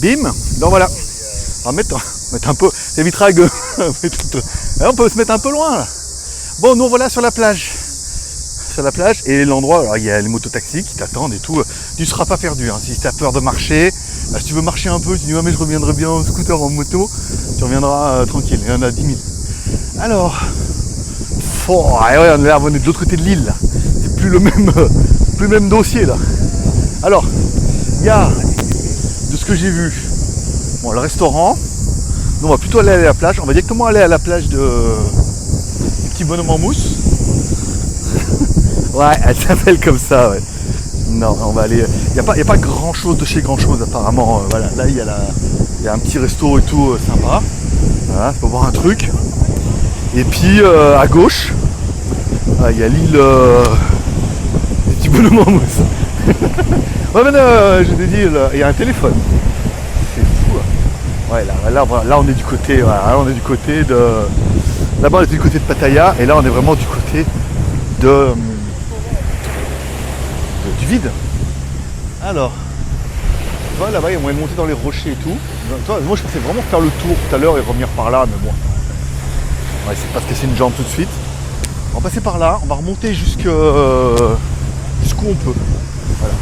Bim, donc voilà. On va mettre un peu, ça évitera que... on peut se mettre un peu loin là. Bon, nous voilà sur la plage. Sur la plage, et l'endroit, alors il y a les mototaxis qui t'attendent et tout. Tu ne seras pas perdu, hein. Si tu as peur de marcher, si tu veux marcher un peu, tu dis, mais je reviendrai bien en scooter, en moto, tu reviendras tranquille, il y en a 10 000. Alors, ouais, on est de l'autre côté de l'île là. C'est plus le même dossier là. Alors, il y a, de ce que j'ai vu, bon, le restaurant. Nous, on va plutôt aller à la plage. On va directement aller à la plage du petit bonhomme en mousse. Ouais, elle s'appelle comme ça, ouais. Non, on va aller. Il n'y a pas grand chose de chez grand chose apparemment. Voilà, là il y a un petit resto et tout sympa. Voilà, faut voir un truc. Et puis à gauche, il y a l'île des petits bonhommes en mousse. Ouais, mais je t'ai dit, il y a un téléphone. C'est fou. Ouais, là on est du côté. Voilà, là on est du côté de. Là-bas on est du côté de Pattaya et là on est vraiment du côté du vide. Alors, tu vois là-bas il y a moyen de monter dans les rochers et tout. Moi je pensais vraiment faire le tour tout à l'heure et revenir par là, mais bon. On va essayer de pas se casser une jambe tout de suite. On va passer par là, on va remonter jusqu'où on peut. Voilà.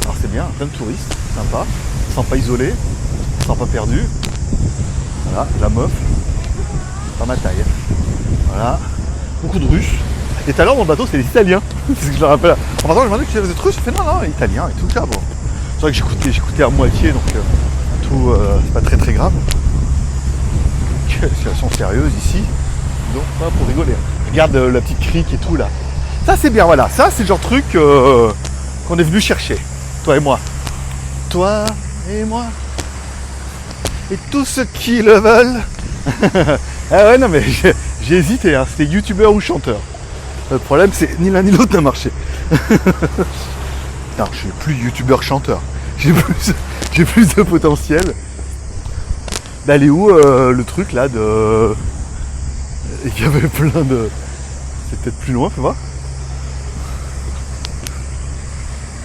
Alors c'est bien, plein de touristes, sympa. On se sent pas isolé, on se sent pas perdu. Voilà, la meuf. Pas ma taille. Voilà. Beaucoup de Russes. Et tout à l'heure dans le bateau c'est des Italiens. C'est ce que je me rappelle. En passant je me demandais que vous êtes Russes, je fais non, Italien et tout cas bon. C'est vrai que j'écoutais à moitié donc tout c'est pas très très grave. Situation sérieuse ici. Donc pas pour rigoler. Regarde la petite crique et tout là. Ça c'est bien, voilà. Ça c'est le genre de truc qu'on est venu chercher. Toi et moi. Toi et moi. Et tous ceux qui le veulent. Ah ouais non mais j'ai hésité, hein. C'était youtubeur ou chanteur. Le problème c'est ni l'un ni l'autre n'a marché. Non, je suis plus youtubeur chanteur. J'ai plus de potentiel. Bah elle est où le truc là de. Il y avait plein de. C'est peut-être plus loin, fais voir.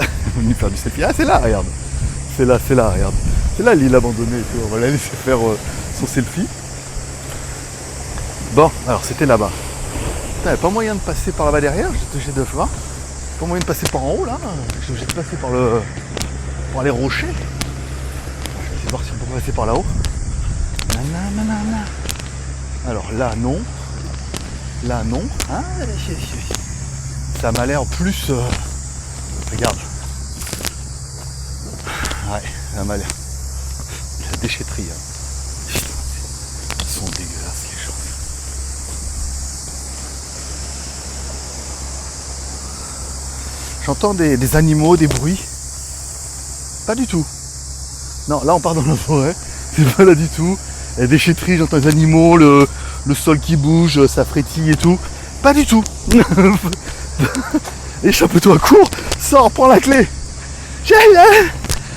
On est venu faire du selfie. Ah c'est là, regarde. C'est là, regarde. C'est là l'île abandonnée et tout. On va la laisser faire son selfie. Bon, alors c'était là-bas. Il n'y a pas moyen de passer par là-bas derrière, j'étais obligé de voir. Pas moyen de passer par en haut là. J'étais obligé de passer par les rochers. Je vais essayer de voir si on peut passer par là-haut. Alors là non. Là non. Ah, ça m'a l'air plus. Regarde. Ouais, ça m'a l'air. La déchetterie. Hein. Ils sont dégueulasses les gens. J'entends des animaux, des bruits. Pas du tout. Non, là on part dans la forêt. C'est pas là du tout. La déchetterie, j'entends les animaux, le sol qui bouge, ça frétille et tout. Pas du tout. Échappe-toi, cours, sors, prends la clé. J'ai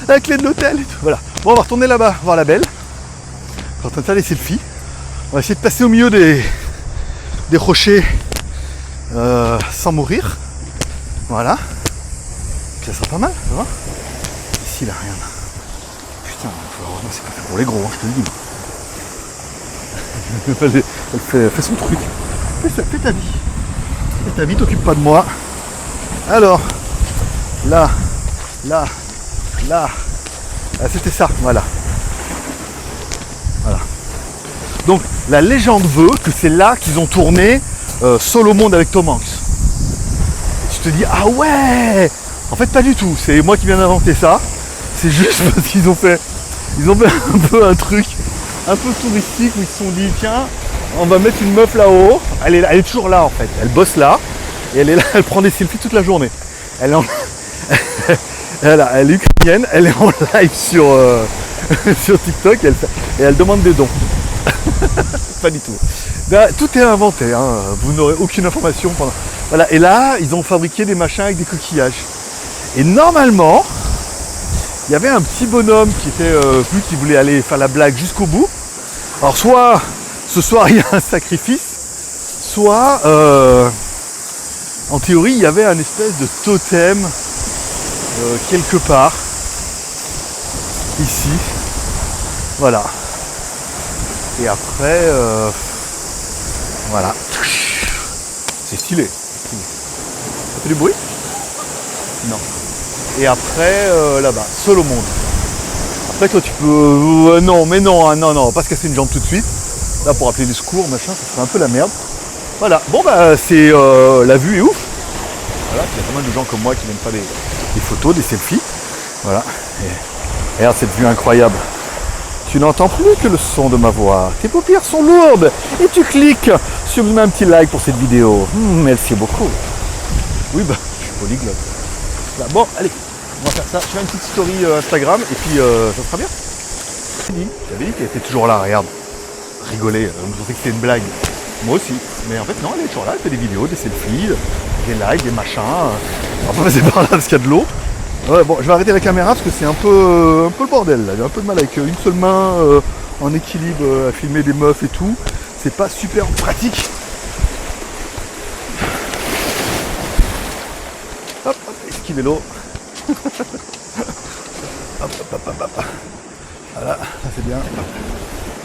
la clé de l'hôtel et tout. Voilà. Bon, on va retourner là-bas, voir la belle. On va en train de faire les selfies. On va essayer de passer au milieu des rochers sans mourir. Voilà. Ça sera pas mal, tu vois. Ici, là, rien. Putain, heureusement, c'est pas fait pour les gros, hein, je te le dis. Elle fait son truc. Fais ta vie. Fais ta vie, t'occupe pas de moi. Alors, là. Ah, c'était ça, voilà. Donc, la légende veut que c'est là qu'ils ont tourné Seul au monde avec Tom Hanks. Et tu te dis, ah ouais. En fait, pas du tout. C'est moi qui viens d'inventer ça. C'est juste parce qu'ils ont fait un peu un truc un peu touristique où ils se sont dit, tiens, on va mettre une meuf là-haut. Elle est toujours là en fait. Elle bosse là. Et elle est là, elle prend des selfies toute la journée. Elle est ukrainienne, elle est en live sur TikTok et elle demande des dons. Pas du tout. Ben, tout est inventé, hein. Vous n'aurez aucune information pendant. Voilà. Et là, ils ont fabriqué des machins avec des coquillages. Et normalement, il y avait un petit bonhomme qui était vu qui voulait aller faire la blague jusqu'au bout. Alors soit ce soir il y a un sacrifice, soit en théorie il y avait un espèce de totem quelque part ici, voilà. Et après, voilà, c'est stylé. Ça fait du bruit? Non. Et après, là-bas, seul au monde. Après, toi, tu peux... non, mais non, hein, non, pas se casser une jambe tout de suite. Là, pour appeler les secours, machin, ça serait un peu la merde. Voilà, bon, bah, c'est... la vue est ouf. Voilà, il y a pas mal de gens comme moi qui n'aiment pas les photos, des selfies. Voilà. Et regarde cette vue incroyable. Tu n'entends plus que le son de ma voix. Tes paupières sont lourdes. Et tu cliques sur un petit like pour cette vidéo. Merci beaucoup. Oui, bah, je suis polyglotte. Là, bon, allez, on va faire ça. Je fais une petite story Instagram et puis ça sera bien. J'avais dit qu'elle était toujours là, regarde. Rigoler, je pensais que c'était une blague. Moi aussi. Mais en fait, non, elle est toujours là. Elle fait des vidéos, des selfies, des likes, des machins. On va pas passer par là parce qu'il y a de l'eau. Ouais, bon, je vais arrêter la caméra parce que c'est un peu le bordel là. J'ai un peu de mal avec une seule main en équilibre à filmer des meufs et tout. C'est pas super pratique. Hop, hop, esquiver l'eau. Hop, hop, hop, hop. Voilà, ça c'est bien.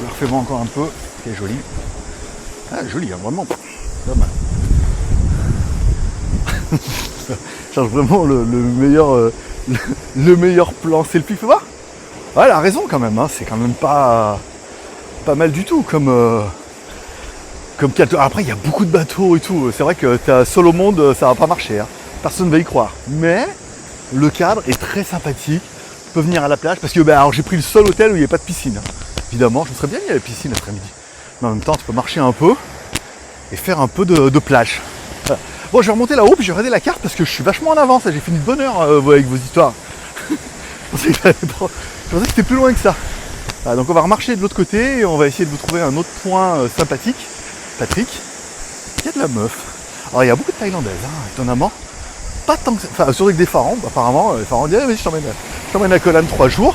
Je refais moi encore un peu. C'est joli. Ah, joli, hein, vraiment. Pas mal. Je cherche vraiment le meilleur plan selfie, faut voir. Ouais, elle a raison quand même, hein. C'est quand même pas mal du tout comme après il y a beaucoup de bateaux et tout. C'est vrai que t'as seul au monde, ça va pas marcher, hein. Personne ne va y croire. Mais le cadre est très sympathique. Tu peux venir à la plage parce que alors j'ai pris le seul hôtel où il n'y a pas de piscine. Hein. Évidemment, je me serais bien mis à la piscine l'après-midi. Mais en même temps, tu peux marcher un peu et faire un peu de plage. Voilà. Bon, je vais remonter là-haut, puis je vais regarder la carte parce que je suis vachement en avance. J'ai fini de bonne heure avec vos histoires. Je pensais que c'était plus loin que ça. Voilà, donc on va remarcher de l'autre côté et on va essayer de vous trouver un autre point sympathique. Patrick, il y a de la meuf. Alors il y a beaucoup de Thaïlandaises, hein, étonnamment. Pas tant que ça. Enfin, surtout avec des pharaons. Apparemment, les pharaons disent vas-y, je t'emmène à Koh Lan 3 jours.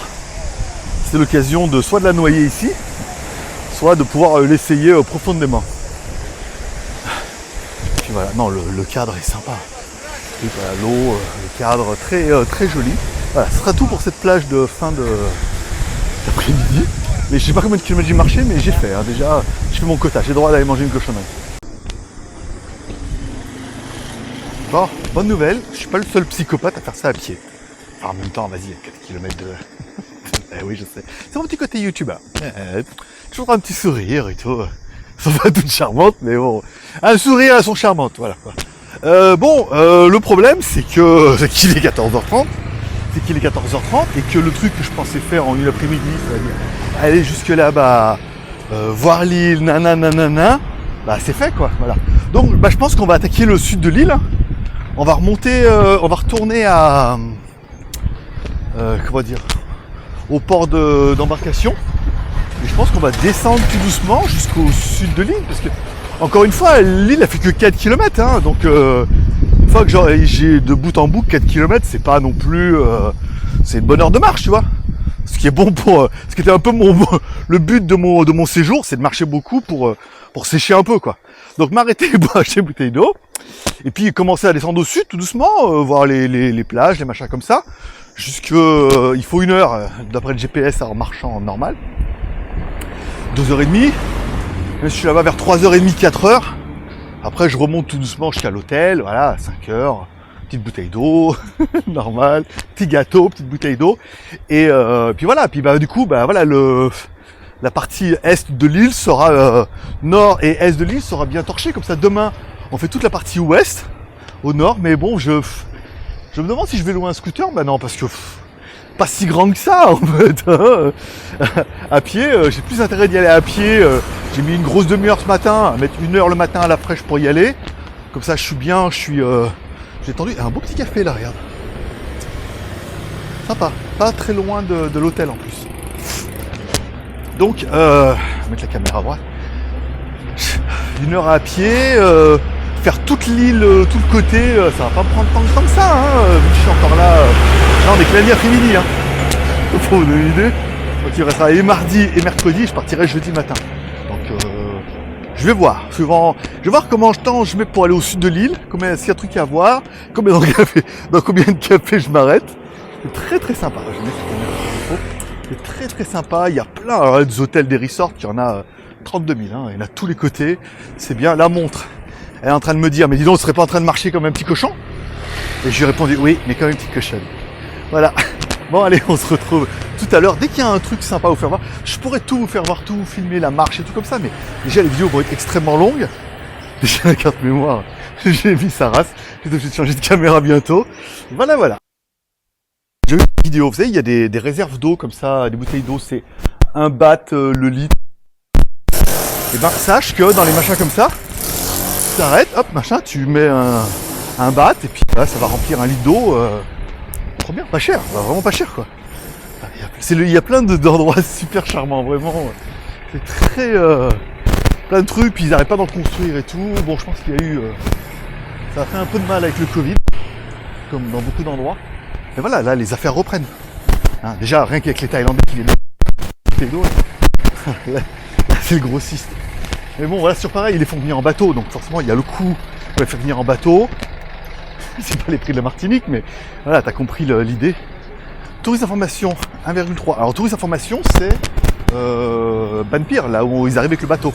C'est l'occasion de soit de la noyer ici, soit de pouvoir l'essayer profondément. Puis voilà, non, le cadre est sympa. Et voilà, l'eau, le cadre très joli. Voilà, ce sera tout pour cette plage de fin d'après-midi. Mais je sais pas combien de kilomètres j'ai marché, mais j'ai fait. Hein. Déjà, je fais mon quota, j'ai le droit d'aller manger une cochonnerie. Bon, bonne nouvelle, je suis pas le seul psychopathe à faire ça à pied. Enfin, en même temps, vas-y, il y a 4 km de... eh oui, je sais. C'est mon petit côté youtubeur. Toujours un petit sourire et tout. Ça va toute charmante, mais bon. Un sourire, elles sont charmantes, voilà. Le problème, c'est qu'il est 14h30. C'est qu'il est 14h30 et que le truc que je pensais faire en une après-midi, c'est-à-dire aller jusque là-bas, voir l'île, nanana, bah c'est fait quoi, voilà. Donc bah, je pense qu'on va attaquer le sud de l'île. On va remonter, on va retourner à comment dire, au port d'embarcation. Et je pense qu'on va descendre tout doucement jusqu'au sud de l'île, parce que encore une fois, l'île a fait que 4 km, hein, donc une fois que j'ai de bout en bout 4 km, c'est pas non plus c'est une bonne heure de marche, tu vois. Ce qui est bon pour ce qui était un peu le but de mon séjour, c'est de marcher beaucoup pour sécher un peu quoi. Donc m'arrêter, boire acheter une bouteille d'eau et puis commencer à descendre au sud tout doucement, voir les plages, les machins comme ça. Il faut 1 heure d'après le GPS en marchant normal. 2h30. Je suis là-bas vers 3h30, 4h. Après, je remonte tout doucement jusqu'à l'hôtel. Voilà, 5h. Petite bouteille d'eau, normal. Petit gâteau, petite bouteille d'eau. Et puis voilà. Puis bah du coup, bah voilà, la partie est de l'île sera nord et est de l'île sera bien torchée. Comme ça, demain, on fait toute la partie ouest au nord. Mais bon, je me demande si je vais louer un scooter. Bah non, parce que pas si grand que ça en fait. À pied, j'ai plus intérêt d'y aller à pied. J'ai mis une grosse demi-heure ce matin, à mettre 1 heure le matin à la fraîche pour y aller. Comme ça, je suis bien, j'ai tendu. Un beau petit café là, regarde. Sympa, pas très loin de l'hôtel en plus. Donc, mettre la caméra à droite. 1 heure à pied, faire toute l'île, tout le côté, ça va pas me prendre tant que ça, hein, vu que je suis encore là. Là, on est que lundi après-midi, hein. Pour vous donner une idée. Donc il restera les mardis et mercredi, je partirai jeudi matin. Donc je vais voir. Je vais voir comment de temps je mets pour aller au sud de l'île, s'il y a un truc à voir, dans combien de cafés je m'arrête. C'est très très sympa. Je vais mettre la caméra sur le micro. C'est très très sympa. Il y a plein, alors, des hôtels, des resorts, il y en a 32 000. Hein. Il y en a tous les côtés. C'est bien. La montre, elle est en train de me dire, mais dis donc, on serait pas en train de marcher comme un petit cochon? Et je lui ai répondu, oui, mais comme une petite cochonne. Voilà. Bon, allez, on se retrouve tout à l'heure. Dès qu'il y a un truc sympa à vous faire voir, je pourrais tout vous faire voir, tout vous filmer, la marche et tout comme ça, mais déjà les vidéos vont être extrêmement longues. Déjà la carte mémoire, j'ai mis sa race. J'ai obligé de changer de caméra bientôt. Voilà, voilà. J'ai eu une vidéo, vous savez, il y a des réserves d'eau comme ça, des bouteilles d'eau, c'est 1 baht le litre. Et ben, sache que dans les machins comme ça, tu t'arrêtes, hop, machin, tu mets un baht, et puis là, ça va remplir 1 litre d'eau. Trop bien, pas cher, vraiment pas cher quoi. Il y a plein d'endroits super charmants, vraiment. C'est très... plein de trucs, puis ils n'arrêtent pas d'en construire et tout. Bon, je pense qu'il y a eu... ça a fait un peu de mal avec le Covid, comme dans beaucoup d'endroits. Et voilà, là, les affaires reprennent. Hein, déjà, rien qu'avec les Thaïlandais qui les d'eau, là, c'est le grossiste. Mais bon, voilà, sur pareil, ils les font venir en bateau, donc forcément, il y a le coût pour les faire venir en bateau. C'est pas les prix de la Martinique, mais voilà, t'as compris l'idée. Tourisme Information 1,3. Alors, Tourisme Information, c'est Banpir, là où ils arrivent avec le bateau.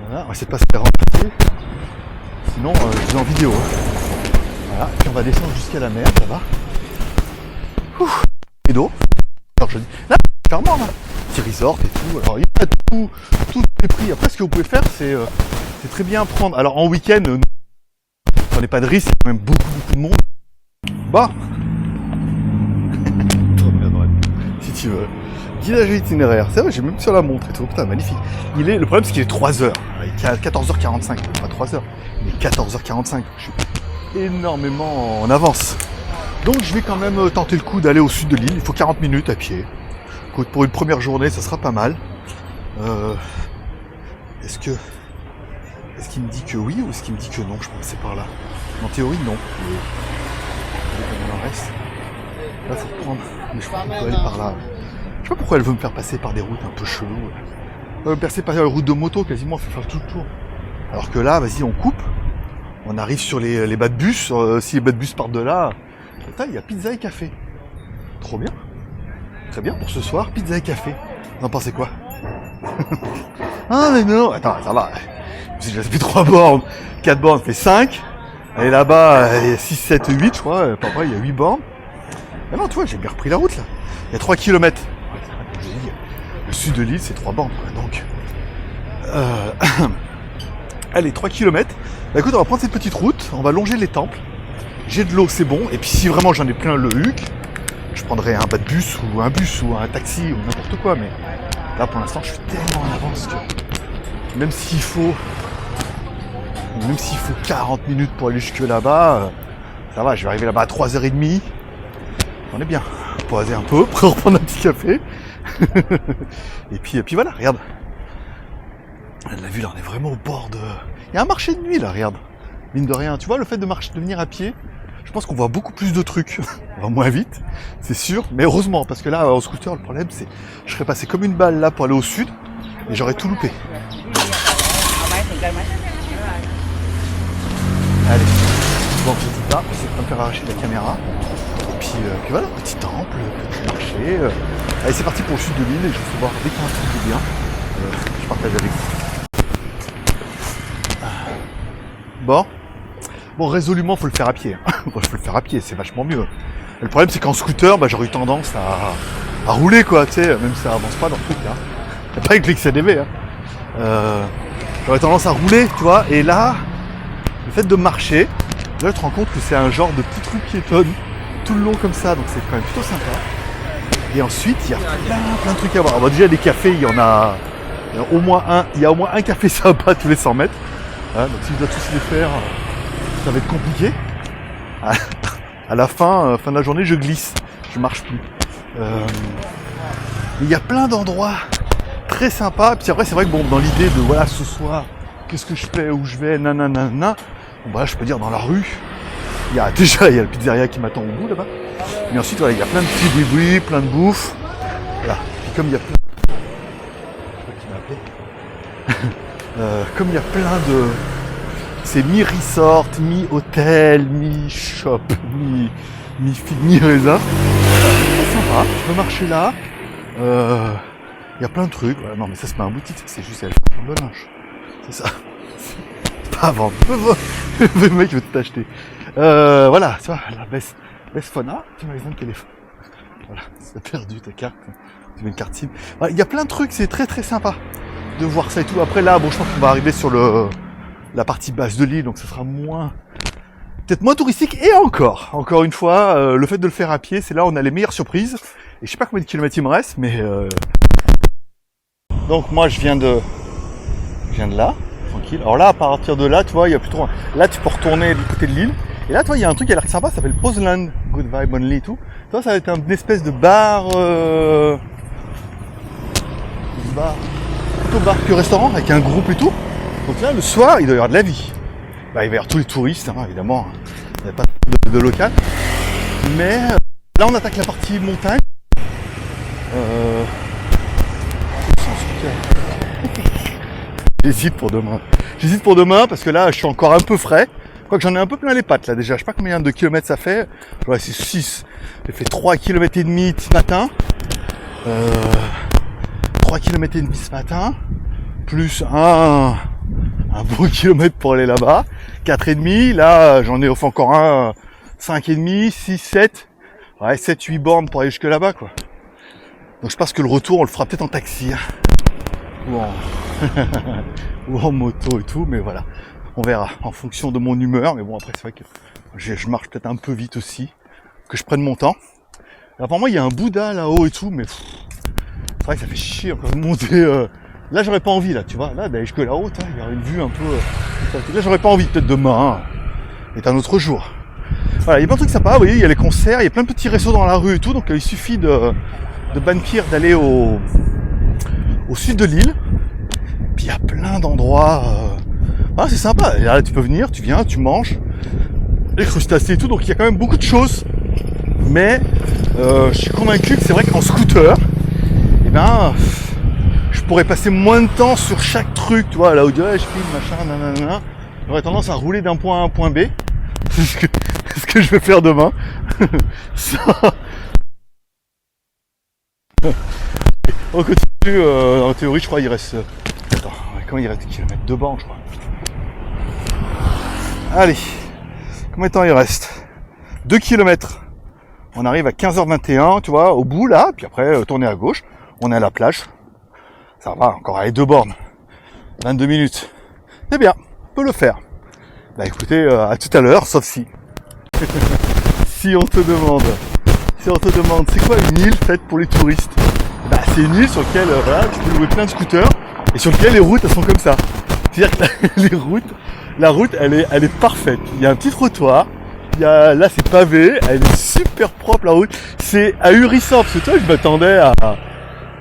Voilà, on va essayer de pas se faire remplacer. Sinon, je vais en vidéo. Voilà, puis on va descendre jusqu'à la mer, ça va. Ouf, et d'eau. Alors, je dis, là, c'est charmant, là. Petit resort et tout. Alors, il y a tous les prix. Après, ce que vous pouvez faire, c'est très bien prendre. Alors, en week-end, prenez pas de risque, il y a quand même beaucoup de monde. Bah, si tu veux. Guidage itinéraire, c'est vrai, j'ai même sur la montre et tout, putain, magnifique. Le problème c'est qu'il est 3h, il est 14h45, pas 3h, il est 14h45, je suis énormément en avance. Donc je vais quand même tenter le coup d'aller au sud de l'île, il faut 40 minutes à pied. Écoute, pour une première journée, ça sera pas mal. Est-ce qu'il me dit que oui ou est-ce qu'il me dit que non? Je pense que c'est par là. En théorie, non. Il en reste. Là, faut prendre. Mais je crois qu'on peut aller par là. Je sais pas pourquoi elle veut me faire passer par des routes un peu cheloues. Elle veut me passer par les routes de moto, quasiment, elle fait faire tout le tour. Alors que là, vas-y, on coupe. On arrive sur les bas de bus. Si les bas de bus partent de là, putain, il y a pizza et café. Trop bien. Très bien pour ce soir, pizza et café. Vous en pensez quoi? Ah, mais non, attends, ça va. J'ai déjà fait 3 bornes. 4 bornes, ça fait 5. Et là-bas, il y a 6, 7, 8, je crois. Pas vrai, il y a 8 bornes. Mais non, tu vois, j'ai bien repris la route, là. Il y a 3 km. Le sud de l'île, c'est 3 bornes, quoi. Donc, allez, 3 km. Bah écoute, on va prendre cette petite route. On va longer les temples. J'ai de l'eau, c'est bon. Et puis, si vraiment j'en ai plein le huc, je prendrai un bas de bus ou un taxi ou n'importe quoi. Mais là, pour l'instant, je suis tellement en avance que même s'il faut 40 minutes pour aller jusque là-bas, ça va, je vais arriver là-bas à 3h30. On est bien. Poser un peu, pour reprendre un petit café. et puis voilà, regarde. La vue là, on est vraiment au bord de... Il y a un marché de nuit là, regarde. Mine de rien, tu vois, le fait de venir à pied, je pense qu'on voit beaucoup plus de trucs. On va moins vite, c'est sûr. Mais heureusement, parce que là, en scooter, le problème, c'est je serais passé comme une balle là pour aller au sud, et j'aurais tout loupé. Allez, bon, je dis pas, c'est pas me faire arracher la caméra. Et puis voilà, petit temple, petit marché. Allez, c'est parti pour le sud de l'île, et je vais voir dès qu'il y a un truc de bien. Je partage avec vous. Bon, résolument, faut le faire à pied. Bon, je peux le faire à pied, c'est vachement mieux. Le problème, c'est qu'en scooter, j'aurais eu tendance à rouler, quoi, tu sais, même si ça avance pas dans le truc, hein. Pas avec l'XCDV, hein. J'aurais tendance à rouler, tu vois, et là, le fait de marcher, là, je te rends compte que c'est un genre de petit truc piétonne, tout le long comme ça, donc c'est quand même plutôt sympa. Et ensuite, il y a plein de trucs à voir. Alors, déjà, des cafés, il y a au moins un café sympa tous les 100 mètres. Hein, donc si je dois tous les faire, ça va être compliqué. À la fin de la journée, je glisse, je marche plus. Il y a plein d'endroits très sympas. Puis après, c'est vrai que bon, dans l'idée de voilà, ce soir, qu'est-ce que je fais, où je vais, nanana. Bon, bah, je peux dire dans la rue. Il y a la pizzeria qui m'attend au bout là-bas. Mais ensuite, voilà, il y a plein de petits débris, plein de bouffe. Voilà. Et comme il y a plein. Comme il y a plein de... C'est mi-resort, mi-hôtel, mi-shop, mi-figue, mi-raisin. C'est sympa, tu peux marcher là. Il y a plein de trucs. Voilà, non mais ça c'est pas un boutique, c'est juste elle fait de linge. C'est ça. C'est pas à vendre. Le mec veut tout acheter. Voilà, tu vois, la Best Fauna, petit magasin de téléphone. Voilà, t'as perdu ta carte. Tu mets une carte SIM. Voilà, il y a plein de trucs, c'est très très sympa de voir ça et tout. Après là, bon, je pense qu'on va arriver sur la partie basse de l'île, donc ce sera peut-être moins touristique. Et encore une fois, le fait de le faire à pied, c'est là où on a les meilleures surprises. Et je sais pas combien de kilomètres il me reste, mais donc moi je viens de là, tranquille. Alors là, à partir de là, tu vois, il y a plus trop. Là, tu peux retourner du côté de l'île. Et là, tu vois, il y a un truc qui a l'air sympa, ça s'appelle Poseland, Good Vibe Only et tout. Tu vois, ça va être une espèce de bar, plutôt bar que restaurant, avec un groupe et tout. Donc là, le soir, il doit y avoir de la vie. Bah, il va y avoir tous les touristes, hein, évidemment. Il n'y a pas de local. Mais là, on attaque la partie montagne. J'hésite pour demain parce que là je suis encore un peu frais. Quoique j'en ai un peu plein les pattes là déjà. Je sais pas combien de kilomètres ça fait. Ouais, c'est 6. J'ai fait 3 km et demi ce matin. 3 km et demi ce matin. Plus un bon kilomètre pour aller là-bas. 4 et demi. Là j'en ai encore un 5 et demi, 6, 7. Ouais, 7, 8 bornes pour aller jusque là-bas quoi. Donc je pense que le retour on le fera peut-être en taxi. Ou en moto et tout, mais voilà, on verra en fonction de mon humeur. Mais bon, après c'est vrai que je marche peut-être un peu vite aussi, que je prenne mon temps. Apparemment il y a un Bouddha là-haut et tout, mais c'est vrai que ça fait chier encore de monter. Là j'aurais pas envie là, tu vois, là d'aller jusque là-haut, il y aurait une vue un peu. Là j'aurais pas envie, peut-être demain est un autre jour. Voilà, il y a plein de trucs sympas, vous voyez, il y a les concerts, il y a plein de petits restos dans la rue et tout, donc il suffit de Banpir d'aller au sud de l'île. Puis il y a plein d'endroits. C'est sympa. Et là, tu peux venir, tu viens, tu manges. Les crustacés et tout. Donc il y a quand même beaucoup de choses. Mais je suis convaincu que c'est vrai qu'en scooter, je pourrais passer moins de temps sur chaque truc. Tu vois, là où je filme, machin, nanana. J'aurais tendance à rouler d'un point A à un point B. C'est ce que je vais faire demain. Ça. On continue. En théorie, je crois qu'il reste. Attends, comment il reste de kilomètres? 2 bornes, je crois. Allez, combien de temps il reste? 2 kilomètres. On arrive à 15h21, tu vois, au bout là, puis après tourner à gauche. On est à la plage. Ça va, encore aller 2 bornes. 22 minutes. C'est bien, on peut le faire. Bah écoutez, à tout à l'heure, sauf si. Si on te demande, c'est quoi une île faite pour les touristes? Bah c'est une île sur laquelle tu peux louer plein de scooters et sur laquelle les routes elles sont comme ça. C'est-à-dire que la route elle est parfaite. Il y a un petit trottoir, là c'est pavé, elle est super propre la route. C'est ahurissant parce que toi je m'attendais à.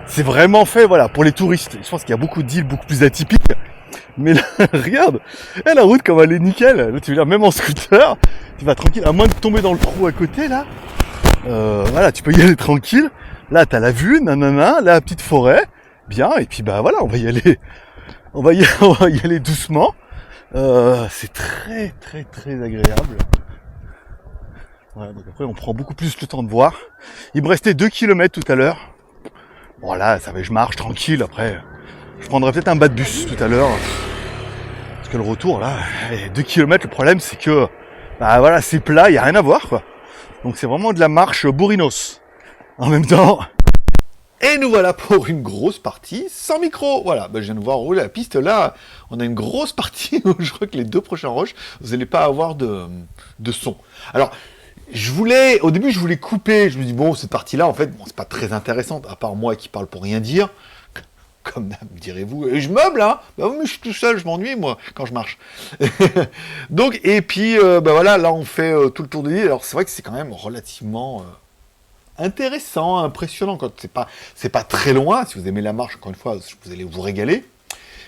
C'est vraiment fait voilà pour les touristes. Je pense qu'il y a beaucoup d'îles beaucoup plus atypiques. Mais là, regarde, la route comme elle est nickel. Là, tu veux dire, même en scooter, tu vas tranquille, à moins de tomber dans le trou à côté là. Voilà, tu peux y aller tranquille. Là, t'as la vue, nanana, la petite forêt, bien. Et puis bah voilà, on va y aller doucement. C'est très très très agréable. Voilà, donc après on prend beaucoup plus le temps de voir. Il me restait 2 km tout à l'heure. Bon là, ça va, je marche tranquille. Après, je prendrai peut-être un bas de bus tout à l'heure. Parce que le retour là, 2 km, le problème c'est que bah voilà, c'est plat, il n'y a rien à voir quoi. Donc c'est vraiment de la marche bourrinos. En même temps. Et nous voilà pour une grosse partie sans micro. Voilà, je viens de voir rouler la piste. Là, on a une grosse partie où je crois que les 2 prochaines roches, vous n'allez pas avoir de son. Alors, au début, je voulais couper. Je me dis, bon, cette partie-là, en fait, c'est pas très intéressante, à part moi qui parle pour rien dire. Comme direz-vous, et je meuble, hein. Bah oui, mais je suis tout seul, je m'ennuie, moi, quand je marche. Donc, et puis, voilà, là, on fait tout le tour de l'île. Alors, c'est vrai que c'est quand même relativement intéressant, impressionnant. Quand c'est pas très loin. Si vous aimez la marche, encore une fois, vous allez vous régaler.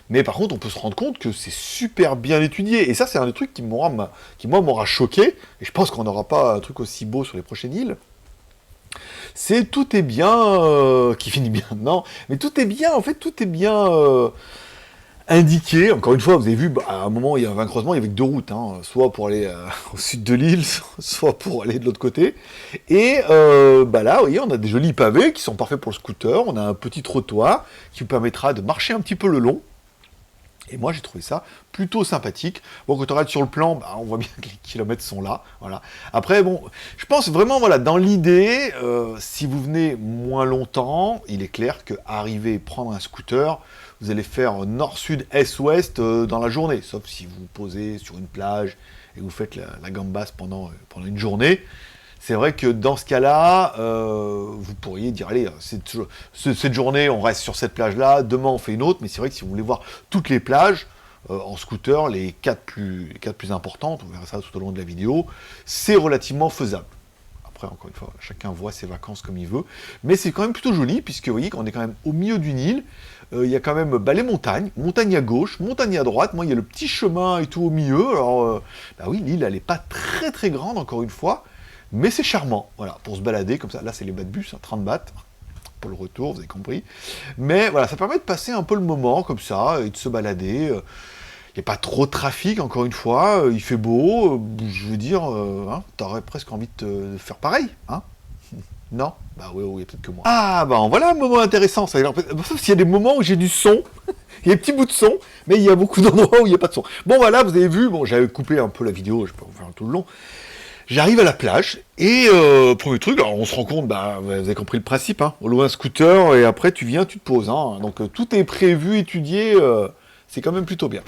Mais par contre, on peut se rendre compte que c'est super bien étudié. Et ça, c'est un des trucs qui m'aura choqué. Et je pense qu'on n'aura pas un truc aussi beau sur les prochaines îles. C'est tout est bien, qui finit bien, non, mais tout est bien, en fait, tout est bien indiqué, encore une fois, vous avez vu, à un moment, il y avait un croisement, il y avait que deux routes, hein, soit pour aller au sud de l'île, soit pour aller de l'autre côté. Et là, vous voyez, on a des jolis pavés qui sont parfaits pour le scooter, on a un petit trottoir qui vous permettra de marcher un petit peu le long. Et moi, j'ai trouvé ça plutôt sympathique. Bon, quand on regarde sur le plan, on voit bien que les kilomètres sont là. Voilà. Après, bon, je pense vraiment, voilà, dans l'idée, si vous venez moins longtemps, il est clair que arriver et prendre un scooter, vous allez faire nord-sud, est-ouest dans la journée. Sauf si vous vous posez sur une plage et vous faites la gambasse pendant une journée. C'est vrai que dans ce cas-là, vous pourriez dire, allez, cette journée, on reste sur cette plage-là, demain on fait une autre, mais c'est vrai que si vous voulez voir toutes les plages, en scooter, les quatre plus importantes, on verra ça tout au long de la vidéo, c'est relativement faisable. Après, encore une fois, chacun voit ses vacances comme il veut, mais c'est quand même plutôt joli, puisque vous voyez qu'on est quand même au milieu d'une île, il y a quand même les montagnes, montagne à gauche, montagne à droite, moi il y a le petit chemin et tout au milieu, alors oui, l'île elle n'est pas très très grande, encore une fois, mais c'est charmant, voilà, pour se balader comme ça. Là, c'est les bas de bus, 30 bahts pour le retour, vous avez compris. Mais voilà, ça permet de passer un peu le moment comme ça et de se balader. Il n'y a pas trop de trafic, encore une fois. Il fait beau. Je veux dire, t'aurais presque envie de faire pareil, hein? Non? Bah oui, peut-être que moi. Ah, voilà un moment intéressant. Ça. Sauf s'il y a des moments où j'ai du son. Il y a des petits bouts de son, mais il y a beaucoup d'endroits où il n'y a pas de son. Bon, voilà, vous avez vu, j'avais coupé un peu la vidéo, je peux vous faire tout le long. J'arrive à la plage, et premier truc, alors on se rend compte, vous avez compris le principe, hein, au loin un scooter, et après tu viens, tu te poses, hein, donc tout est prévu, étudié, c'est quand même plutôt bien.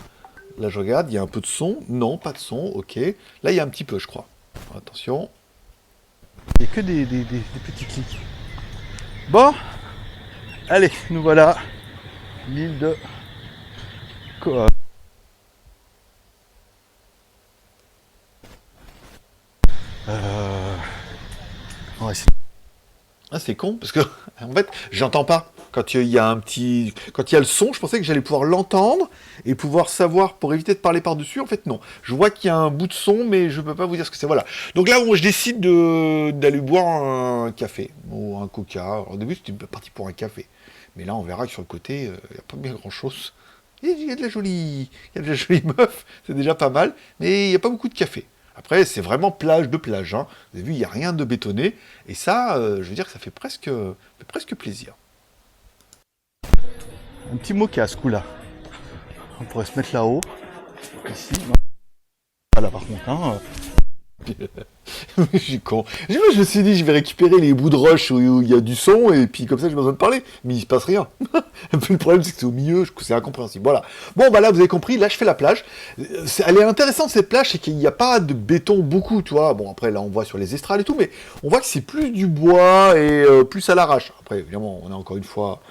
Là je regarde, il y a un peu de son, non, pas de son, ok, là il y a un petit peu je crois, attention. Il n'y a que des petits clics. Bon, allez, nous voilà, l'île de Koh. On va essayer. Ah, c'est con, parce que, en fait, j'entends pas. Quand il y a le son, je pensais que j'allais pouvoir l'entendre et pouvoir savoir, pour éviter de parler par-dessus. En fait, non. Je vois qu'il y a un bout de son, mais je peux pas vous dire ce que c'est. Voilà. Donc là, je décide d'aller boire un café ou un coca. Alors, au début, j'étais parti pour un café. Mais là, on verra que sur le côté, il n'y a pas bien grand-chose. Il y a de la jolie meuf, c'est déjà pas mal, mais il n'y a pas beaucoup de café. Après, c'est vraiment plage de plage. Hein. Vous avez vu, il n'y a rien de bétonné. Et ça, je veux dire que ça fait presque plaisir. Un petit mocha à ce coup-là. On pourrait se mettre là-haut. Ici. Là, par contre. Hein. Je suis con. Je me suis dit, je vais récupérer les bouts de roche où il y a du son, et puis comme ça, j'ai besoin de parler. Mais il se passe rien. Le problème, c'est que c'est au milieu, c'est incompréhensible. Voilà. Bon, là, vous avez compris, là, je fais la plage. Elle est intéressante, cette plage, c'est qu'il n'y a pas de béton beaucoup, tu vois. Bon, après, là, on voit sur les estrades et tout, mais on voit que c'est plus du bois et plus à l'arrache. Après, évidemment, on a encore une fois,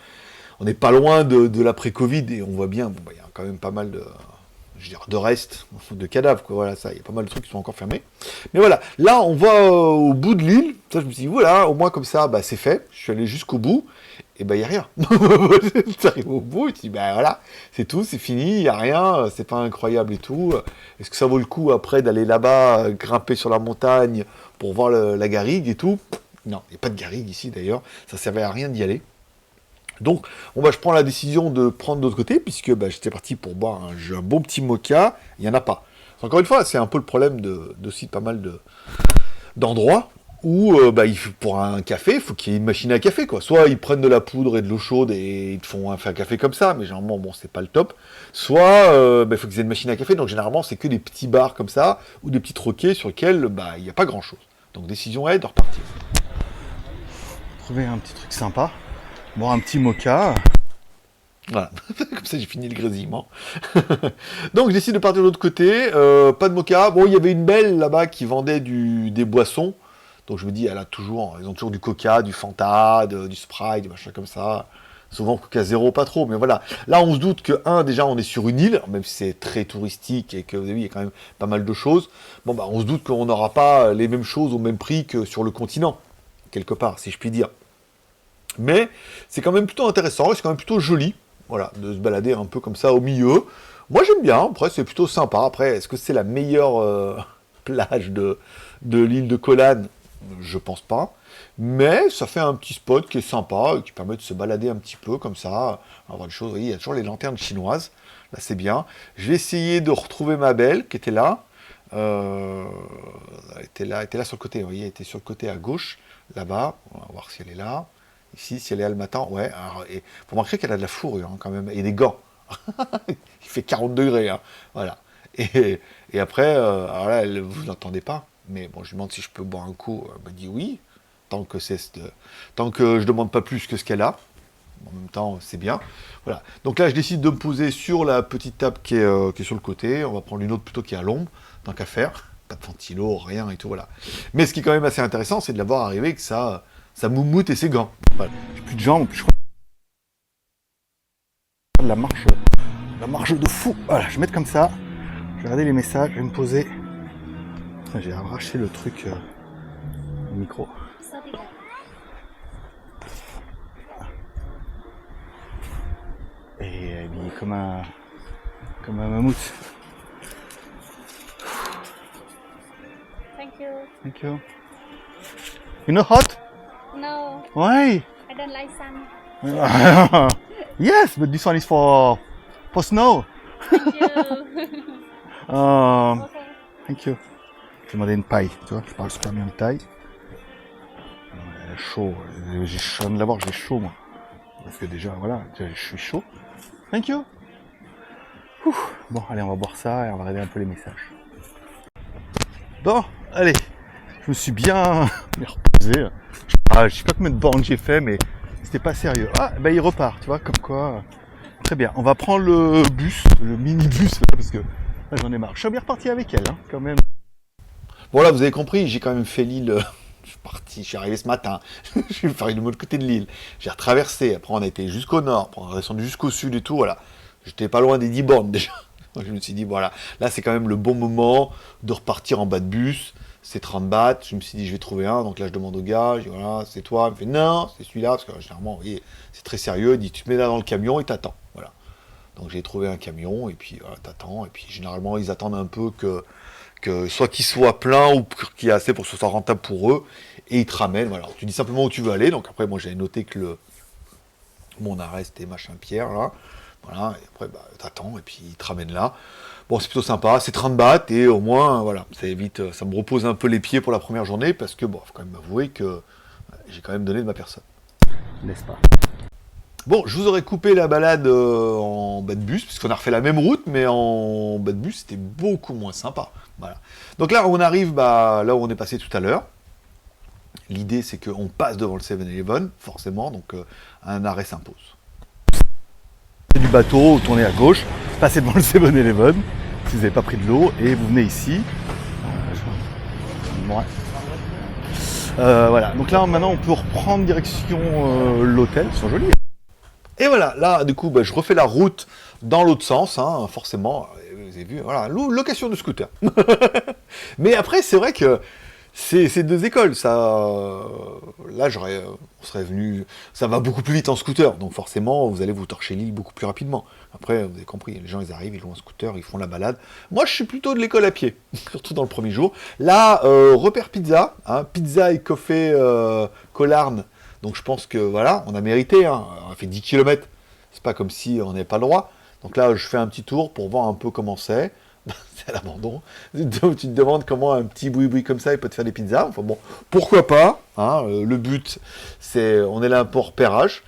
on n'est pas loin de l'après-Covid, et on voit bien, il y a quand même pas mal de restes, de cadavres, quoi. Voilà, ça, il y a pas mal de trucs qui sont encore fermés. Mais voilà, là, on va au bout de l'île. Ça, je me suis dit, voilà, au moins comme ça, c'est fait. Je suis allé jusqu'au bout, et il n'y a rien. Tu arrives au bout, et tu dis, voilà, c'est tout, c'est fini, il n'y a rien, c'est pas incroyable et tout. Est-ce que ça vaut le coup, après, d'aller là-bas, grimper sur la montagne, pour voir la garrigue et tout? Non, il n'y a pas de garrigue ici, d'ailleurs. Ça servait à rien d'y aller. Donc, je prends la décision de prendre de l'autre côté, puisque j'étais parti pour boire un bon petit mocha, il n'y en a pas. Encore une fois, c'est un peu le problème aussi pas mal d'endroits où, pour un café, il faut qu'il y ait une machine à café, quoi. Soit ils prennent de la poudre et de l'eau chaude et ils te font un café comme ça, mais généralement, c'est pas le top. Soit, il faut qu'ils aient une machine à café, donc généralement, c'est que des petits bars comme ça, ou des petits troquets sur lesquels, il n'y a pas grand-chose. Donc, décision est de repartir. Trouver un petit truc sympa. Bon, un petit mocha. Voilà, comme ça j'ai fini le grésillement. Donc je décide de partir de l'autre côté, pas de mocha. Bon, il y avait une belle là-bas qui vendait des boissons. Donc je me dis, ils ont toujours du coca, du Fanta, du Sprite, du machin comme ça. Souvent coca zéro, pas trop, mais voilà. Là, on se doute que, déjà, on est sur une île, même si c'est très touristique et que, vous avez vu, il y a quand même pas mal de choses. Bon, on se doute qu'on n'aura pas les mêmes choses au même prix que sur le continent, quelque part, si je puis dire. Mais c'est quand même plutôt intéressant, et c'est quand même plutôt joli, voilà, de se balader un peu comme ça au milieu. Moi j'aime bien, après c'est plutôt sympa. Après, est-ce que c'est la meilleure plage de l'île de Koh Lan? Je pense pas. Mais ça fait un petit spot qui est sympa, qui permet de se balader un petit peu comme ça, avoir des choses. Vous voyez, il y a toujours les lanternes chinoises. là c'est bien. Je vais essayer de retrouver ma belle qui était là. Elle était là sur le côté, vous voyez, elle était sur le côté à gauche, là-bas. On va voir si elle est là. Ici, si elle est là le matin, ouais. Alors, et vous remarquerez qu'elle a de la fourrure hein, quand même, et des gants. Il fait 40 degrés, hein, voilà. Et après, alors là, vous l'entendez pas, mais bon, je lui demande si je peux boire un coup. Elle me dit oui, tant que je demande pas plus que ce qu'elle a. En même temps, c'est bien. Voilà. Donc là, je décide de me poser sur la petite table qui est sur le côté. On va prendre une autre plutôt qui est à l'ombre, tant qu'à faire. Pas de ventilo, rien et tout, voilà. Mais ce qui est quand même assez intéressant, c'est de l'avoir arrivé avec sa moumoute et ses gants. Voilà. J'ai plus de jambes, je crois. La marche de fou. Voilà, je vais mettre comme ça. Je vais regarder les messages, je vais me poser. J'ai arraché le truc, le micro. Et habillé comme un mammouth. Thank you. Thank you. You know hot? No, Why? I don't like sun. Yes, but this one is for snow. Thank you. Okay. Thank you. Je vais demander une paille, tu vois, je parle super bien de taille. Chaud, j'ai chaud de l'avoir, j'ai chaud moi. Parce que déjà, voilà, je suis chaud. Thank you. Ouh. Bon, allez, on va boire ça et on va regarder un peu les messages. Bon, allez, je me suis bien reposé. Je sais pas combien de bornes j'ai fait, mais c'était pas sérieux. Ah, ben il repart, tu vois, comme quoi. Très bien, on va prendre le bus, le mini-bus, là, parce que là, j'en ai marre. Je suis bien reparti avec elle, hein, quand même. Bon, là, vous avez compris, j'ai quand même fait l'île. Je suis parti, je suis arrivé ce matin. Je suis faire de l'autre côté de l'île. J'ai retraversé, après on a été jusqu'au nord, après on est descendu jusqu'au sud et tout, voilà. J'étais pas loin des 10 bornes déjà. Je me suis dit, voilà, là c'est quand même le bon moment de repartir en bas de bus. C'est 30 bahts. Je me suis dit, je vais trouver un. Donc là, je demande au gars, je dis, voilà, c'est toi. Il me fait, non, c'est celui-là. Parce que généralement, vous voyez, c'est très sérieux. Il dit, tu te mets là dans le camion et t'attends. Voilà. Donc j'ai trouvé un camion et puis voilà, t'attends. Et puis généralement, ils attendent un peu que soit qu'il soit plein ou qu'il y ait assez pour que ce soit rentable pour eux. Et ils te ramènent. Voilà. Tu dis simplement où tu veux aller. Donc après, moi, j'avais noté que mon arrêt, c'était machin Pierre, là. Voilà, et après, bah, t'attends, et puis ils te ramènent là. Bon, c'est plutôt sympa, c'est 30 bahts, et au moins, voilà, ça évite, ça me repose un peu les pieds pour la première journée, parce que, bon, faut quand même avouer que j'ai quand même donné de ma personne. N'est-ce pas? Bon, je vous aurais coupé la balade en bas de bus, puisqu'on a refait la même route, mais en bas de bus, c'était beaucoup moins sympa. Voilà. Donc là, on arrive là où on est passé tout à l'heure. L'idée, c'est qu'on passe devant le 7-Eleven, forcément, donc un arrêt s'impose. Du bateau, vous tournez à gauche, passez devant le 7-Eleven, si vous n'avez pas pris de l'eau, et vous venez ici. Voilà, donc là maintenant on peut reprendre direction l'hôtel, ils sont jolis. Et voilà, là du coup bah, je refais la route dans l'autre sens, hein, forcément, vous avez vu, voilà, location de scooter. Mais après c'est vrai que c'est deux écoles, ça. Là, on serait venu. Ça va beaucoup plus vite en scooter, donc forcément, vous allez vous torcher l'île beaucoup plus rapidement. Après, vous avez compris, les gens, ils arrivent, ils louent un scooter, ils font la balade. Moi, je suis plutôt de l'école à pied, surtout dans le premier jour. Là, repère pizza, hein, pizza et café Collarn. Donc, je pense que voilà, on a mérité. Hein, on a fait 10 km. C'est pas comme si on n'avait pas le droit. Donc là, je fais un petit tour pour voir un peu comment c'est. C'est à l'abandon. Tu te demandes comment un petit boui-boui comme ça, il peut te faire des pizzas. Enfin bon, pourquoi pas, hein, le but, c'est, on est là pour repérage.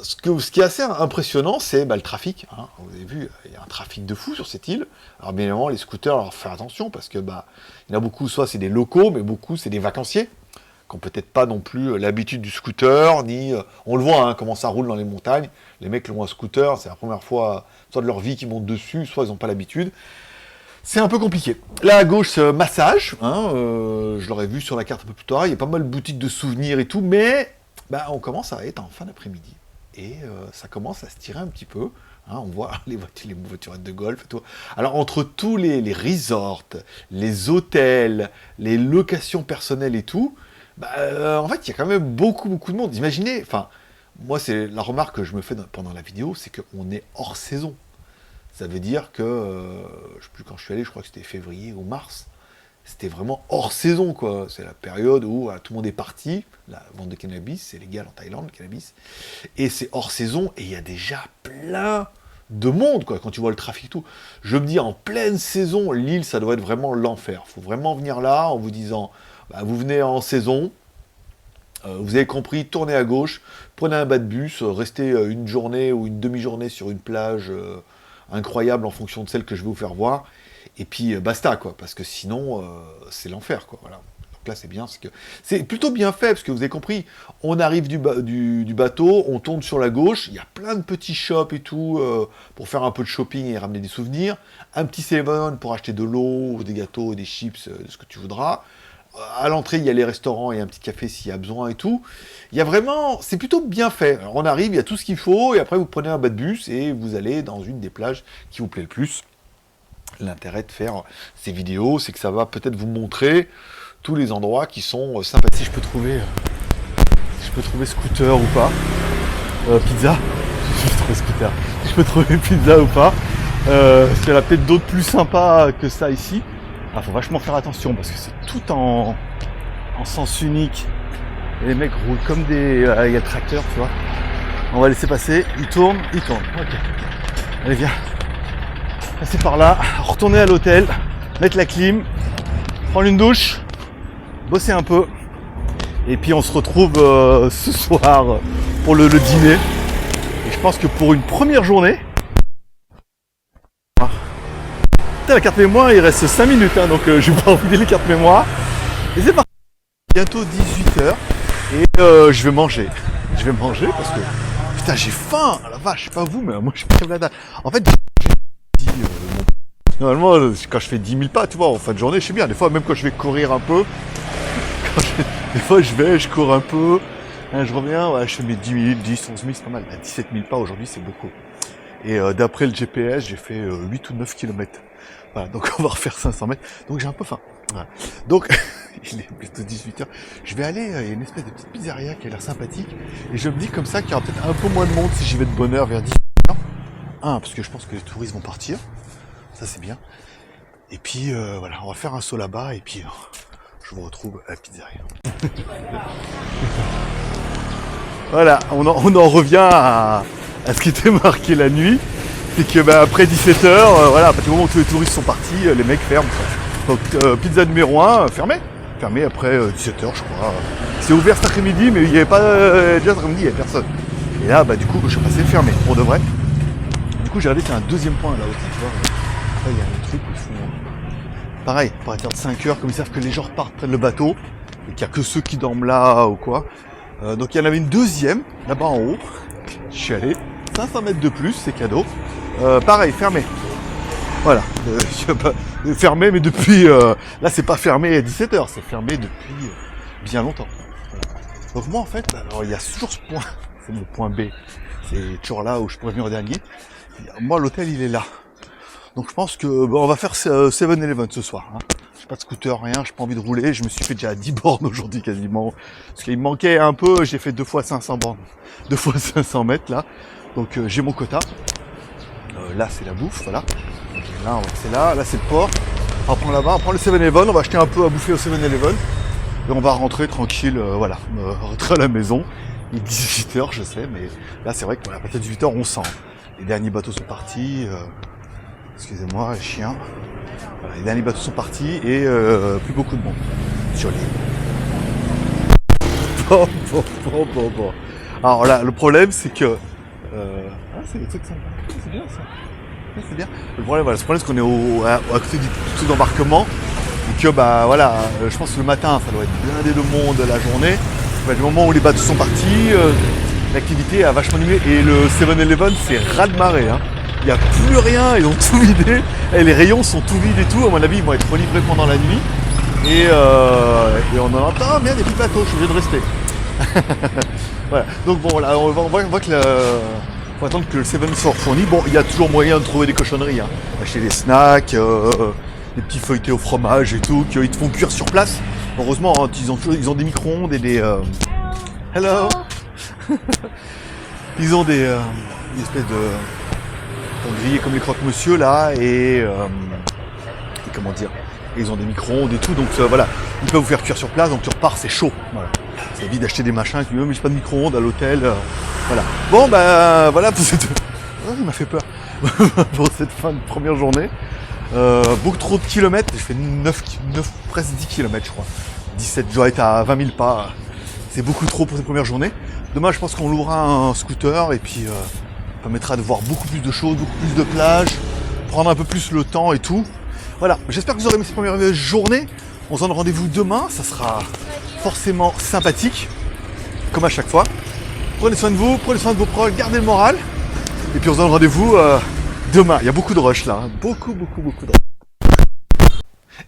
Ce qui est assez impressionnant, c'est le trafic. Hein. Vous avez vu, il y a un trafic de fou sur cette île. Alors bien évidemment, les scooters, alors faire attention, parce que il y en a beaucoup, soit c'est des locaux, mais beaucoup c'est des vacanciers, qui n'ont peut-être pas non plus l'habitude du scooter, ni... on le voit, hein, comment ça roule dans les montagnes. Les mecs l'ont un scooter, c'est la première fois, soit de leur vie qu'ils montent dessus, soit ils n'ont pas l'habitude. C'est un peu compliqué. Là à gauche, massage. Hein, je l'aurais vu sur la carte un peu plus tard. Il y a pas mal de boutiques de souvenirs et tout, mais on commence à être en fin d'après-midi. Et ça commence à se tirer un petit peu. Hein, on voit les voiturettes de golf et tout. Alors entre tous les resorts, les hôtels, les locations personnelles et tout, en fait il y a quand même beaucoup de monde. Imaginez, enfin, moi c'est la remarque que je me fais pendant la vidéo, c'est qu'on est hors saison. Ça veut dire que, je ne sais plus quand je suis allé, je crois que c'était février ou mars, c'était vraiment hors saison, quoi. C'est la période où tout le monde est parti, la vente de cannabis, c'est légal en Thaïlande, le cannabis, et c'est hors saison, et il y a déjà plein de monde, quoi, quand tu vois le trafic et tout. Je me dis, en pleine saison, Lille, ça doit être vraiment l'enfer. Il faut vraiment venir là en vous disant, bah, vous venez en saison, vous avez compris, tournez à gauche, prenez un bas de bus, restez une journée ou une demi-journée sur une plage incroyable en fonction de celle que je vais vous faire voir, et puis basta, quoi, parce que sinon, c'est l'enfer, quoi, voilà. Donc là, c'est bien, c'est plutôt bien fait, parce que vous avez compris, on arrive du bateau, on tourne sur la gauche, il y a plein de petits shops et tout, pour faire un peu de shopping et ramener des souvenirs, un petit 7 pour acheter de l'eau, des gâteaux, des chips, ce que tu voudras. À l'entrée, il y a les restaurants et un petit café s'il y a besoin et tout. Il y a vraiment... C'est plutôt bien fait. Alors on arrive, il y a tout ce qu'il faut, et après vous prenez un bas de bus et vous allez dans une des plages qui vous plaît le plus. L'intérêt de faire ces vidéos, c'est que ça va peut-être vous montrer tous les endroits qui sont sympathiques. Si je peux trouver scooter ou pas. Pizza. Si je peux trouver pizza ou pas. Parce qu'il y en a peut-être d'autres plus sympas que ça ici. Ah, faut vachement faire attention parce que c'est tout en sens unique. Et les mecs roulent comme des... il y a le tracteur, tu vois. On va laisser passer. Il tourne. Ok. Allez, viens. Passer par là. Retourner à l'hôtel. Mettre la clim. Prendre une douche. Bosser un peu. Et puis on se retrouve ce soir pour le dîner. Et je pense que pour une première journée... La carte mémoire, il reste 5 minutes, hein, donc je vais pas enfiler les cartes mémoire. Et c'est parti. Bientôt 18h et je vais manger. Je vais manger parce que putain j'ai faim. La vache, je sais pas vous, mais moi je crève la dalle. En fait, normalement quand je fais 10 000 pas, tu vois, en fin de journée, je sais bien. Des fois, même quand je vais courir un peu, des fois je cours un peu, hein, je reviens, ouais, je fais mes 10 000, 10, 11 000, c'est pas mal. 17 000 pas aujourd'hui, c'est beaucoup. Et d'après le GPS, j'ai fait 8 ou 9 km. Voilà, donc on va refaire 500 mètres. Donc j'ai un peu faim. Voilà. Donc, il est bientôt 18h. Je vais aller, il y a une espèce de petite pizzeria qui a l'air sympathique. Et je me dis comme ça qu'il y aura peut-être un peu moins de monde si j'y vais de bonne heure vers 18h. Parce que je pense que les touristes vont partir. Ça c'est bien. Et puis voilà, on va faire un saut là-bas et puis je vous retrouve à la pizzeria. Voilà, on en revient à ce qui était marqué la nuit. C'est que après 17h, voilà, à partir du moment où tous les touristes sont partis, les mecs ferment. Donc pizza numéro 1, fermé après 17h je crois. C'est ouvert cet après-midi, mais il n'y avait pas déjà cet après-midi, il n'y avait personne. Et là, du coup, je suis passé fermé, pour de vrai. Du coup, j'ai regardé, c'est un deuxième point là aussi, tu vois. Là, il y a un truc où ils font... Pareil, pour être de 5h, comme ils savent que les gens repartent, prennent le bateau, et qu'il n'y a que ceux qui dorment là ou quoi. Donc il y en avait une deuxième, là-bas en haut. Je suis allé, 500 mètres de plus, c'est cadeau. Pareil, fermé. Voilà, fermé, mais depuis... là, c'est pas fermé à 17h, c'est fermé depuis bien longtemps. Voilà. Donc moi, en fait, alors, il y a toujours ce point, c'est mon point B. C'est toujours là où je pourrais venir au dernier. Moi, l'hôtel, il est là. Donc je pense que on va faire 7-Eleven ce soir. Hein. J'ai pas de scooter, rien, j'ai pas envie de rouler. Je me suis fait déjà 10 bornes aujourd'hui quasiment. Parce qu'il me manquait un peu, j'ai fait 2 fois 500 bornes. 2 fois 500 mètres là. Donc j'ai mon quota. Là c'est la bouffe, voilà. Donc, là c'est là c'est le port. On va prendre là-bas, on prend le 7-Eleven, on va acheter un peu à bouffer au 7-Eleven. Et on va rentrer tranquille, voilà, rentrer à la maison. Il est 18h, je sais, mais là c'est vrai que à partir de 18h on sent. Les derniers bateaux sont partis. Excusez-moi, les chiens. Voilà, les derniers bateaux sont partis et plus beaucoup de monde sur l'île. Bon. Alors là, le problème c'est que... c'est des trucs sympas. C'est bien ça. Ouais, c'est bien. Le problème, c'est qu'on est à côté du tout d'embarquement. Et que voilà, je pense que le matin, ça doit être blindé de monde la journée. Du moment où les bateaux sont partis, l'activité a vachement diminué. Et le 7-Eleven, c'est raz-de-marée. Hein. Il n'y a plus rien, ils ont tout vidé. Et les rayons sont tout vides et tout. À mon avis, ils vont être relivrés pendant la nuit. Et on en entend, bien des petits bateaux, je suis obligé de rester. Voilà. Donc bon, là, on voit que faut attendre que le 7 soit fourni. Bon, il y a toujours moyen de trouver des cochonneries. Hein. Acheter des snacks, des petits feuilletés au fromage et tout, qu'ils te font cuire sur place. Heureusement, hein, ils ont des micro-ondes et des... Hello. Ils ont des espèces de... grillés comme les croque-monsieur là et comment dire, et ils ont des micro-ondes et tout, donc voilà, ils peuvent vous faire cuire sur place, donc tu repars, c'est chaud, voilà. Ça évite d'acheter des machins, mais j'ai pas de micro-ondes à l'hôtel, voilà. Bon voilà, oh, il m'a fait peur. pour cette fin de première journée. Beaucoup trop de kilomètres, je fais 9 presque 10 kilomètres je crois. 17, je dois être à 20 000 pas. C'est beaucoup trop pour cette première journée. Demain je pense qu'on louera un scooter et puis permettra de voir beaucoup plus de choses, beaucoup plus de plages, prendre un peu plus le temps et tout. Voilà, j'espère que vous aurez aimé cette première journée. On se donne rendez-vous demain, ça sera forcément sympathique, comme à chaque fois. Prenez soin de vous, prenez soin de vos proches, gardez le moral. Et puis on se donne rendez-vous demain. Il y a beaucoup de rush là, hein. Beaucoup de rush.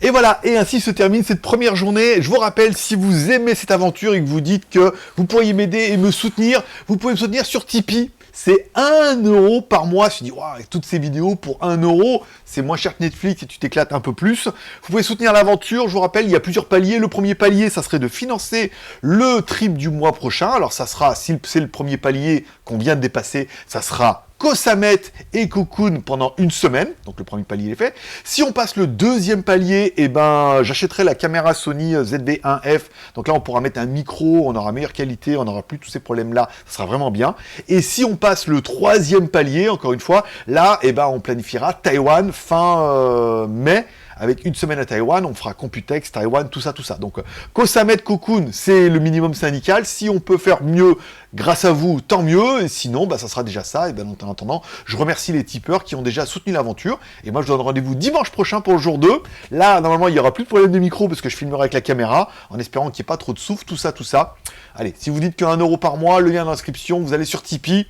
Et voilà, et ainsi se termine cette première journée. Je vous rappelle, si vous aimez cette aventure et que vous dites que vous pourriez m'aider et me soutenir, vous pouvez me soutenir sur Tipeee. C'est 1 € par mois. Je me dis, wow, avec toutes ces vidéos pour 1 €, c'est moins cher que Netflix et tu t'éclates un peu plus. Vous pouvez soutenir l'aventure. Je vous rappelle, il y a plusieurs paliers. Le premier palier, ça serait de financer le trip du mois prochain. Alors, ça sera, si c'est le premier palier qu'on vient de dépasser, ça sera Koh Samet et Cocoon pendant 1 semaine. Donc, le premier palier est fait. Si on passe le deuxième palier, eh ben, j'achèterai la caméra Sony ZV-1F. Donc là, on pourra mettre un micro, on aura meilleure qualité, on n'aura plus tous ces problèmes-là. Ça sera vraiment bien. Et si on passe le troisième palier, encore une fois, là, eh ben, on planifiera Taïwan fin mai. Avec 1 semaine à Taïwan, on fera Computex, Taïwan, tout ça. Donc, Koh Samet, Cocoon, c'est le minimum syndical. Si on peut faire mieux grâce à vous, tant mieux. Et sinon, bah, ça sera déjà ça. Et bien, en attendant, je remercie les tipeurs qui ont déjà soutenu l'aventure. Et moi, je vous donne rendez-vous dimanche prochain pour le jour 2. Là, normalement, il n'y aura plus de problème de micro parce que je filmerai avec la caméra, en espérant qu'il n'y ait pas trop de souffle, tout ça. Allez, si vous dites que 1 € par mois, le lien dans l'inscription, vous allez sur Tipeee.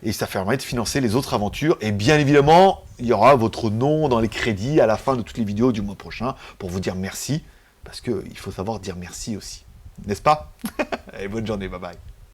Et ça permet de financer les autres aventures. Et bien évidemment, il y aura votre nom dans les crédits à la fin de toutes les vidéos du mois prochain pour vous dire merci. Parce qu'il faut savoir dire merci aussi. N'est-ce pas? Allez, bonne journée, bye bye.